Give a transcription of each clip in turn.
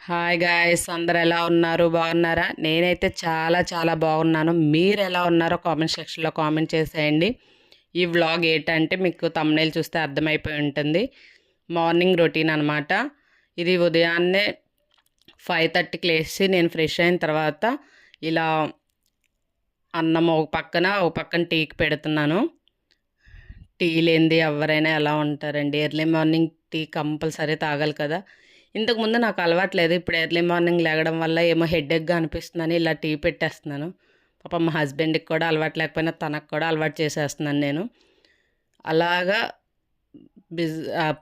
Hi guys, అందరు ఎలా ఉన్నారు? బాగున్నారా? నేనైతే చాలా చాలా బాగున్నాను. మీరు ఎలా ఉన్నారో కామెంట్ సెక్షన్లో కామెంట్ చేసేయండి. ఈ వ్లాగ్ ఏంటంటే మీకు తమ్నేల్ చూస్తే అర్థమైపోయి ఉంటుంది. మార్నింగ్ రొటీన్ అనమాట. ఇది ఉదయాన్నే 5:30కి లేచి నేను ఫ్రెష్ అయిన తర్వాత ఇలా అన్నం ఒక పక్కన టీకి పెడుతున్నాను. టీ లేనిది ఎవరైనా ఎలా ఉంటారండి? ఎర్లీ మార్నింగ్ టీ కంపల్సరీ తాగాలి కదా. ఇంతకుముందు నాకు అలవాట్లేదు. ఇప్పుడు ఎర్లీ మార్నింగ్ లేగడం వల్ల ఏమో హెడేక్గా అనిపిస్తుందని ఇలా టీ పెట్టేస్తున్నాను. పాపం మా హస్బెండ్కి కూడా అలవాటు లేకపోయినా తనకు కూడా అలవాటు చేసేస్తున్నాను నేను. అలాగా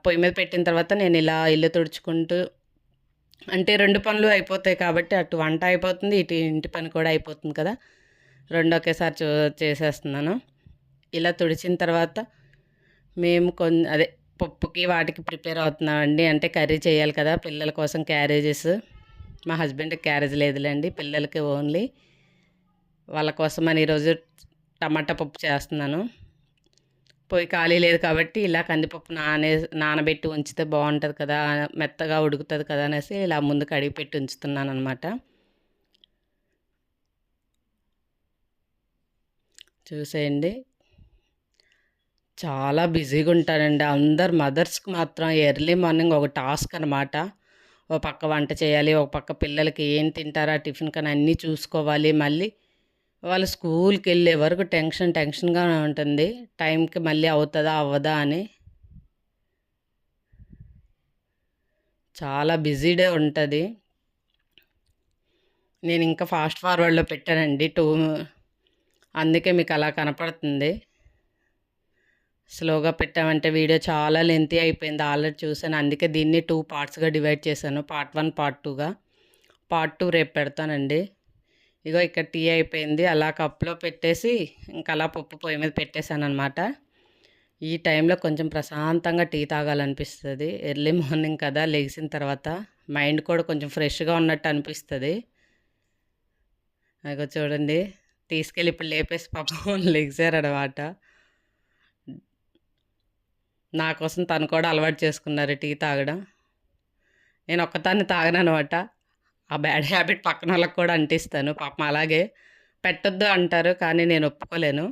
పొయ్యి మీద పెట్టిన తర్వాత నేను ఇలా ఇల్లు తుడుచుకుంటూ, అంటే 2 పనులు అయిపోతాయి కాబట్టి అటు వంట అయిపోతుంది, ఇటు ఇంటి పని కూడా అయిపోతుంది కదా. రెండు ఒకేసారి చేసేస్తున్నాను. ఇలా తుడిచిన తర్వాత మేము అదే పప్పుకి వాటికి ప్రిపేర్ అవుతున్నామండి. అంటే కర్రీ చేయాలి కదా, పిల్లల కోసం క్యారేజెస్. మా హస్బెండ్కి క్యారేజ్ లేదులేండి, పిల్లలకి ఓన్లీ. వాళ్ళ కోసం అని ఈరోజు టమాటా పప్పు చేస్తున్నాను. పొయ్యి ఖాళీ లేదు కాబట్టి ఇలా కందిపప్పు నానబెట్టి ఉంచితే బాగుంటుంది కదా, మెత్తగా ఉడుకుతుంది కదా అనేసి ఇలా ముందు కడిగి పెట్టి ఉంచుతున్నాను అనమాట. చూసేయండి, చాలా బిజీగా ఉంటానండి. అందరు మదర్స్కి మాత్రం ఎర్లీ మార్నింగ్ ఒక టాస్క్ అనమాట. ఒక పక్క వంట చేయాలి, ఒక పక్క పిల్లలకి ఏం తింటారా టిఫిన్ కానీ అన్నీ చూసుకోవాలి. మళ్ళీ వాళ్ళు స్కూల్కి వెళ్ళే వరకు టెన్షన్గా ఉంటుంది, టైంకి మళ్ళీ అవుతుందా అవ్వదా అని. చాలా బిజీ డే ఉంటుంది. నేను ఇంకా ఫాస్ట్ ఫార్వర్డ్లో పెట్టానండి అందుకే మీకు అలా కనపడుతుంది. స్లోగా పెట్టామంటే వీడియో చాలా లెంతీ అయిపోయింది, ఆల్రెడీ చూసాను. అందుకే దీన్ని 2 పార్ట్స్గా డివైడ్ చేశాను. Part 1 part 2గా. పార్ట్ 2 రేపు పెడతానండి. ఇగో ఇక్కడ టీ అయిపోయింది, అలా కప్లో పెట్టేసి ఇంకా అలా పప్పు పొయ్యి మీద పెట్టేశాను అనమాట. ఈ టైంలో కొంచెం ప్రశాంతంగా టీ తాగాలనిపిస్తుంది. ఎర్లీ మార్నింగ్ కదా, లెగిసిన తర్వాత మైండ్ కూడా కొంచెం ఫ్రెష్గా ఉన్నట్టు అనిపిస్తుంది. అదిగో చూడండి, తీసుకెళ్ళి ఇప్పుడు లేపేసి పాపం లెగిసారనమాట. నా కోసం తను కూడా అలవాటు చేసుకున్నారు టీ తాగడం. నేను ఒక్కదాన్ని తాగననమాట. ఆ బ్యాడ్ హ్యాబిట్ పక్కన వాళ్ళకి కూడా అంటిస్తాను. పాపం అలాగే పెట్టొద్దు అంటారు, కానీ నేను ఒప్పుకోలేను,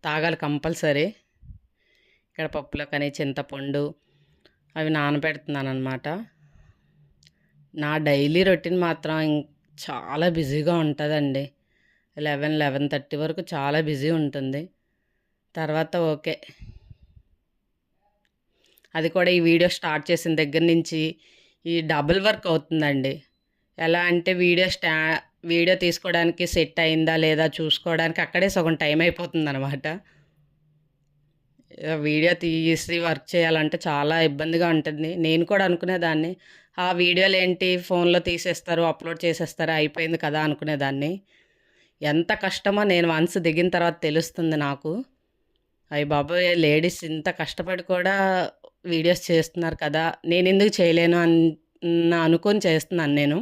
తాగాలి కంపల్సరీ. ఇక్కడ పప్పులో కానీ చింతపండు అవి నానబెడుతున్నాను అనమాట. నా డైలీ రొటీన్ మాత్రం చాలా బిజీగా ఉంటుందండి. 11:30 వరకు చాలా బిజీ ఉంటుంది. తర్వాత ఓకే. అది కూడా ఈ వీడియో స్టార్ట్ చేసిన దగ్గర నుంచి ఈ డబుల్ వర్క్ అవుతుందండి. ఎలా అంటే వీడియో తీసుకోవడానికి సెట్ అయిందా లేదా చూసుకోవడానికి అక్కడే సగం టైం అయిపోతుందన్నమాట. వీడియో తీసి వర్క్ చేయాలంటే చాలా ఇబ్బందిగా ఉంటుంది. నేను కూడా అనుకునేదాన్ని, ఆ వీడియోలు ఏంటి ఫోన్లో తీసేస్తారు, అప్లోడ్ చేసేస్తారు, అయిపోయింది కదా అనుకునేదాన్ని. ఎంత కష్టమో నేను వన్స్ దిగిన తర్వాత తెలుస్తుంది నాకు. అయ్య బాబోయ్, లేడీస్ ఇంత కష్టపడి కూడా వీడియోస్ చేస్తున్నారు కదా, నేను ఎందుకు చేయలేను అనుకొని చేస్తున్నాను. నేను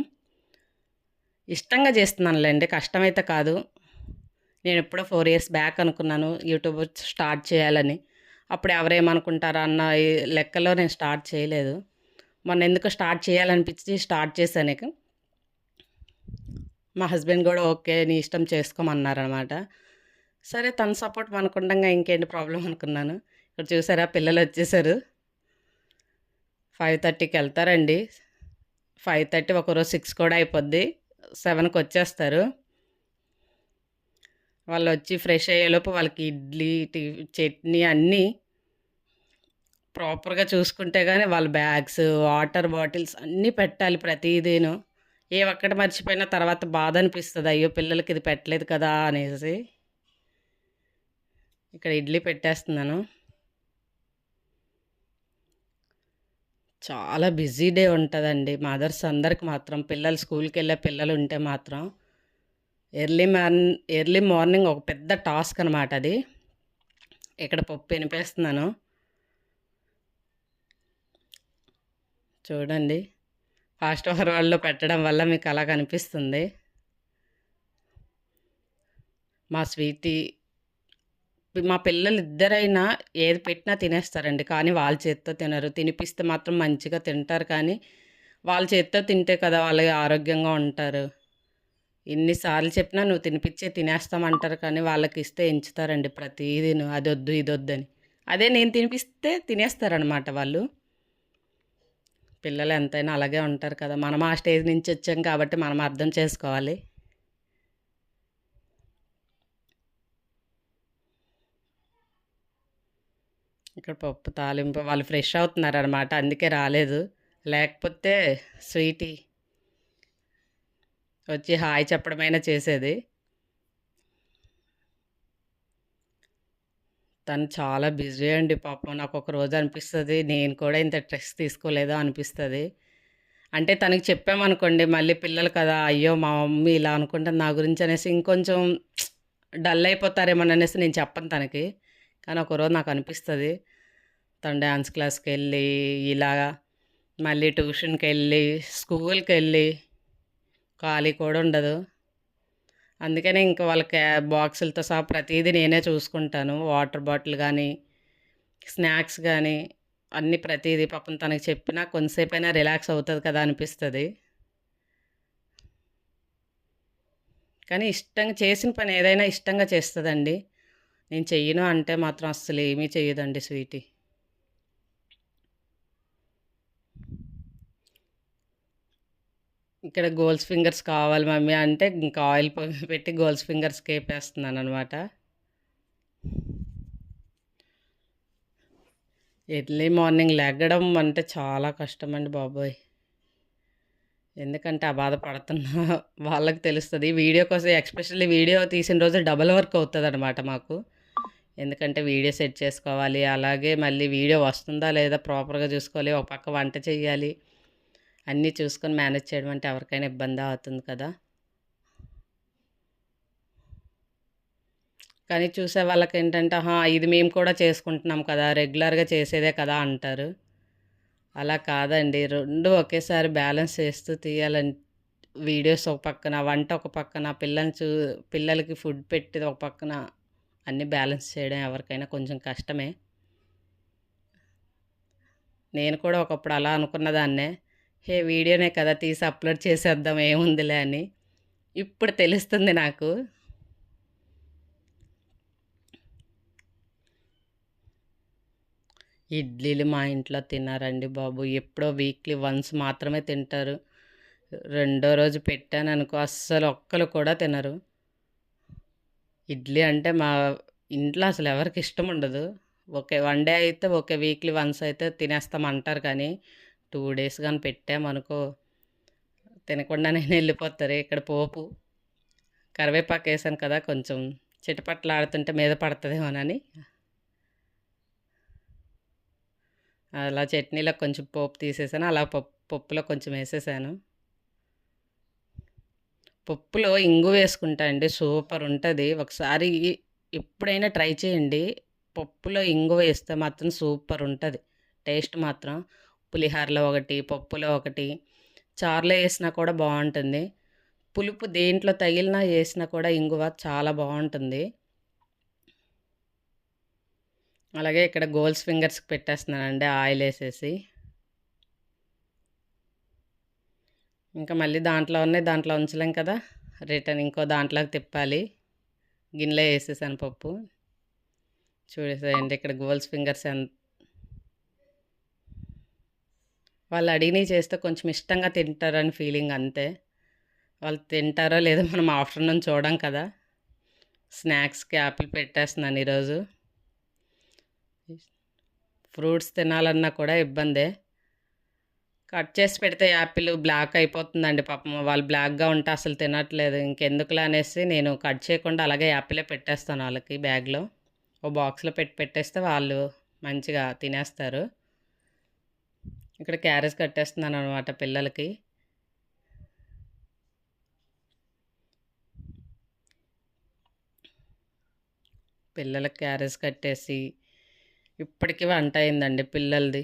ఇష్టంగా చేస్తున్నానులేండి, కష్టమైతే కాదు. నేను ఎప్పుడో 4 years బ్యాక్ అనుకున్నాను యూట్యూబ్ స్టార్ట్ చేయాలని. అప్పుడు ఎవరేమనుకుంటారా అన్న ఈ లెక్కలో నేను స్టార్ట్ చేయలేదు. మొన్న ఎందుకు స్టార్ట్ చేయాలనిపించి స్టార్ట్ చేశాను. ఇక మా హస్బెండ్ కూడా ఓకే నీ ఇష్టం చేసుకోమన్నారనమాట. సరే, తన సపోర్ట్ మనకుండగా ఇంకేంటి ప్రాబ్లం అనుకున్నాను. ఇక్కడ చూసారా, పిల్లలు వచ్చేసారు. 5:30కి వెళ్తారండి. 5:30 ఒకరోజు 6 కూడా అయిపోద్ది. 7కి వచ్చేస్తారు. వాళ్ళు వచ్చి ఫ్రెష్ అయ్యేలోపు వాళ్ళకి ఇడ్లీ చట్నీ అన్నీ ప్రాపర్గా చూసుకుంటే కానీ వాళ్ళ బ్యాగ్స్, వాటర్ బాటిల్స్ అన్నీ పెట్టాలి ప్రతిదీను. ఏ ఒక్కటి మర్చిపోయినా తర్వాత బాధ అనిపిస్తుంది, అయ్యో పిల్లలకి ఇది పెట్టలేదు కదా అనేసి. ఇక్కడ ఇడ్లీ పెట్టేస్తున్నాను. చాలా బిజీ డే ఉంటుందండి మదర్స్ అందరికి మాత్రం. పిల్లలు స్కూల్కి వెళ్ళే పిల్లలు ఉంటే మాత్రం ఎర్లీ మార్నింగ్ ఒక పెద్ద టాస్క్ అనమాట అది. ఇక్కడ పప్పు ఎనిపేస్తున్నాను చూడండి. ఫాస్ట్ ఫార్వర్డ్లో పెట్టడం వల్ల మీకు అలా కనిపిస్తుంది. మా పిల్లలు ఇద్దరైనా ఏది పెట్టినా తినేస్తారండి, కానీ వాళ్ళ చేతితో తినరు. తినిపిస్తే మాత్రం మంచిగా తింటారు, కానీ వాళ్ళ చేత్తో తింటే కదా వాళ్ళు ఆరోగ్యంగా ఉంటారు. ఎన్నిసార్లు చెప్పినా నువ్వు తినిపిచ్చే తినేస్తామంటారు కానీ వాళ్ళకిస్తే ఎంచుతారండి ప్రతీదీను. అదొద్దు, ఇదొద్దని. అదే నేను తినిపిస్తే తినేస్తారనమాట వాళ్ళు. పిల్లలు ఎంతైనా అలాగే ఉంటారు కదా! మనం ఆ స్టేజ్ నుంచి వచ్చాం కాబట్టి మనం అర్థం చేసుకోవాలి. ఇక్కడ పప్పు తాలింపు వాళ్ళు ఫ్రెష్ అవుతున్నారనమాట. అందుకే రాలేదు. లేకపోతే స్వీటీ వచ్చి హాయ్ చెప్పడమైనా చేసేది. తను చాలా బిజీ అండి పాపం. నాకొక రోజు అనిపిస్తది నేను కూడా ఇంత స్ట్రెస్ తీసుకోలేదా అనిపిస్తది. అంటే తనకి చెప్పామనుకోండి మళ్ళీ పిల్లలు కదా! అయ్యో! మా మమ్మీ ఇలా అనుకుంటుంది నా గురించి అనేసి ఇంకొంచెం డల్ అయిపోతారేమోననేసి నేను చెప్పను తనకి. కానీ ఒకరోజు నాకు అనిపిస్తది. తను డాన్స్ క్లాస్‌కెళ్ళి, ఇలాగా మళ్ళీ ట్యూషన్‌కెళ్ళి, స్కూల్‌కెళ్ళి ఖాళీ కూడా ఉండదు. అందుకనే ఇంక వాళ్ళకి బాక్సులతో సహా ప్రతీదీ నేనే చూసుకుంటాను. వాటర్ బాటిల్ గానీ, స్నాక్స్ గానీ, అన్నీ ప్రతీదీ పాపం తనకి చెప్పినా కొంతసేపైనా రిలాక్స్ అవుతది కదా అనిపిస్తది. కానీ ఇష్టంగా చేసిన పని ఏదైనా ఇష్టంగా చేస్తదండి. నేను చెయ్యను అంటే మాత్రం అస్సలేమీ చెయ్యదండి స్వీటీ. ఇక్కడ గోల్స్ ఫింగర్స్ కావాలి మమ్మీ అంటే ఇంకా ఆయిల్ పెట్టి గోల్స్ ఫింగర్స్‌కి ఏపేస్తున్నాననమాట. ఎర్లీ మార్నింగ్ లెగడం అంటే చాలా కష్టమండి బాబోయ్! ఎందుకంటే ఆ బాధ పడుతున్న వాళ్ళకి తెలుస్తది. వీడియో కోసం ఎస్పెషల్లీ వీడియో తీసిన రోజు డబుల్ వర్క్ అవుతదనమాట మాకు. ఎందుకంటే వీడియో సెట్ చేసుకోవాలి. అలాగే మళ్ళీ వీడియో వస్తుందా లేదా ప్రాపర్‌గా చూసుకోవాలి. ఒక పక్క వంట చేయాలి. అన్నీ చూసుకొని మేనేజ్ చేయడం అంటే ఎవరికైనా ఇబ్బందే అవుతుంది కదా! కానీ చూసే వాళ్ళకేంటంటే, ఆహా! ఇది మేము కూడా చేసుకుంటున్నాం కదా! రెగ్యులర్‌గా చేసేదే కదా! అంటారు. అలా కాదండి. 2 ఒకేసారి బ్యాలెన్స్ చేస్తూ తీయాలని వీడియోస్ ఒక పక్కన, వంట ఒక పక్కన, పిల్లలకి ఫుడ్ పెట్టేది ఒక పక్కన అన్నీ బ్యాలెన్స్ చేయడం ఎవరికైనా కొంచెం కష్టమే. నేను కూడా ఒకప్పుడు అలా అనుకున్నదాన్నే. హే! వీడియోనే కదా! తీసి అప్‌లోడ్ చేసేద్దాం ఏముందిలే అని. ఇప్పుడు తెలుస్తుంది నాకు. ఇడ్లీలు మా ఇంట్లో తినరండి బాబు. ఎప్పుడో వీక్లీ వన్స్ మాత్రమే తింటారు. రెండో రోజు పెట్టాననుకో అస్సలు ఒక్కళ్ళు కూడా తినరు. ఇడ్లీ అంటే మా ఇంట్లో అసలు ఎవరికీ ఇష్టం ఉండదు. ఓకే. వన్ డే అయితే ఓకే. వీక్లీ వన్స్ అయితే తినేస్తామంటారు కానీ, 2 డేస్ గాని పెట్టామనుకో తినకుండానే ఎళ్ళిపోతారు. ఇక్కడ పోపు కరివేపాకేసాను కదా! కొంచెం చిటపటలాడుతుంటే మీద పడతదేమోనని అలా చట్నీలో కొంచెం పోపు తీసేసాను. అలా పప్పులో కొంచెం ఏసేసాను. పప్పులో ఇంగువేసుకుంటా అండి. సూపరుంటది. ఒకసారి ఎప్పుడైనా ట్రై చేయండి. పప్పులో ఇంగువ ఏస్తే మాత్రం సూపరుంటది. టేస్ట్ మాత్రం. పులిహోరలో ఒకటి, పప్పులో ఒకటి, చారులో ఏసినా కూడా బావుంటుంది. పులుపు దేంట్లో తగిలినా ఏసినా కూడా ఇంగువ చాలా బావుంటుంది. అలాగే ఇక్కడ గోల్స్ ఫింగర్స్‌కి పెట్టేస్తున్నానండి ఆయిలేసేసి. ఇంకా మళ్ళీ దాంట్లో ఉన్నాయి దాంట్లో ఉంచలేం కదా! రిటర్న్ ఇంకో దాంట్లోకి తిప్పాలి. గిన్నెలో ఏసేసాను పప్పు. చూసేయండి ఇక్కడ గోల్స్ ఫింగర్స్ వాళ్ళు అడిగినయి చేస్తే కొంచెం ఇష్టంగా తింటారని ఫీలింగ్ అంతే. వాళ్ళు తింటారో లేదో మనం ఆఫ్టర్‌నూన్ చూడం కదా! స్నాక్స్‌కి యాపిల్ పెట్టేస్తున్నాను ఈరోజు. ఫ్రూట్స్ తినాలన్నా కూడా ఇబ్బందే. కట్ చేసి పెడితే యాపిల్ బ్లాక్ అయిపోతుందండి పాపం. వాళ్ళు బ్లాక్‌గా ఉంటే అసలు తినట్లేదు. ఇంకెందుకులే అనేసి నేను కట్ చేయకుండా అలాగే యాపిలే పెట్టేస్తాను ఆళ్ళకి బ్యాగ్‌లో. ఓ బాక్స్‌లో పెట్టేస్తే వాళ్ళు మంచిగా తినేస్తారు. ఇక్కడ క్యారేజ్ కట్టేస్తున్నాననమాట పిల్లలకి. పిల్లలకి క్యారేజ్ కట్టేసి ఇప్పటికి వంట అయిందండి పిల్లలది.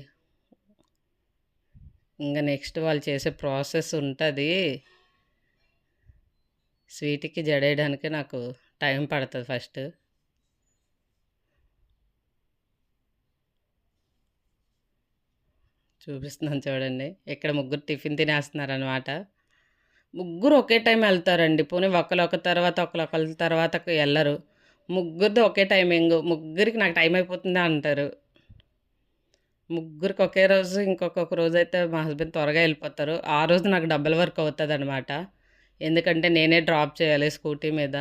ఇంక నెక్స్ట్ వాళ్ళు చేసే ప్రాసెస్ ఉంటది. స్వీట్‌కి జడేయడానికి నాకు టైం పడతది ఫస్ట్. చూపిస్తున్నాను చూడండి. ఇక్కడ ముగ్గురు టిఫిన్ తినేస్తున్నారనమాట. ముగ్గురు ఒకే టైం వెళ్తారండి. పోనీ ఒకళ్ళొక తర్వాత ఒకళ్ళొకళ్ళ తర్వాతకు ఎళ్ళరు. ముగ్గురిది ఒకే టైమింగు. ముగ్గురికి నాకు టైం అయిపోతుంది అంటారు. ముగ్గురికి ఒకే రోజు ఇంకొక రోజైతే మా హస్బెండ్ త్వరగా వెళ్ళిపోతారు. ఆ రోజు నాకు డబుల్ వర్క్ అవుతదనమాట. ఎందుకంటే నేనే డ్రాప్ చేయాలి స్కూటీ మీద.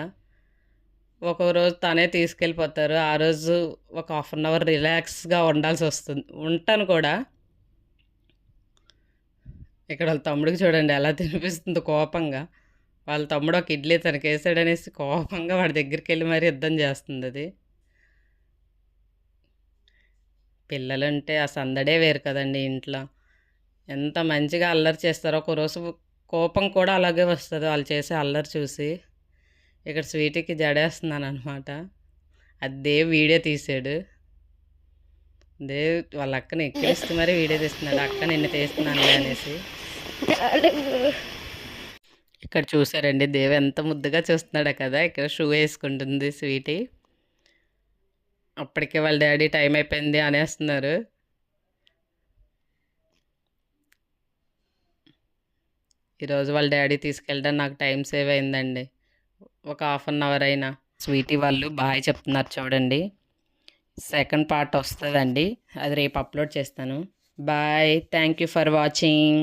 ఒక్కో రోజు తనే తీసుకెళ్ళిపోతారు. ఆ రోజు ఒక హాఫ్ అన్ అవర్ రిలాక్స్‌గా ఉండాల్సొస్తుంది. ఉంటాను కూడా. ఇక్కడ వాళ్ళ తమ్ముడికి చూడండి ఎలా తినిపిస్తుందో కోపంగా. వాళ్ళ తమ్ముడు ఒక ఇడ్లీ తనకేసాడనేసి కోపంగా వాడి దగ్గరికెళ్ళి మరీ యుద్ధం చేస్తుందది. పిల్లలుంటే ఆ సందడే వేరు కదండీ ఇంట్లో. ఎంత మంచిగా అల్లరి చేస్తారో, ఒకరోజు కోపం కూడా అలాగే వస్తది వాళ్ళు చేసే అల్లరి చూసి. ఇక్కడ స్వీటీకి జడేస్తున్నాననమాట. అది దేవ్ వీడియో తీసాడు. దేవ్ వాళ్ళ అక్కని ఎక్కిరిస్తూ మరీ వీడియో తీస్తున్నాడు. అక్క నిన్ను తీస్తున్నానులే అనేసి. ఇక్కడ చూసారండి దేవ్ ఎంత ముద్దుగా చూస్తున్నాడో కదా! ఇక్కడ షూ వేసుకుంటుంది స్వీటీ. అప్పటికే వాళ్ళ డ్యాడీ టైం అయిపోయింది అనేస్తున్నారు. ఈరోజు వాళ్ళ డ్యాడీ తీసుకెళ్ళడం నాకు టైం సేవ్ అయిందండి. ఒక హాఫ్ అన్ అవర్ అయినా. స్వీటీ వాళ్ళు బాయ్ చెప్తున్నారు చూడండి. సెకండ్ పార్ట్ వస్తదండి. అది రేపు అప్లోడ్ చేస్తాను. Bye. Thank you for watching.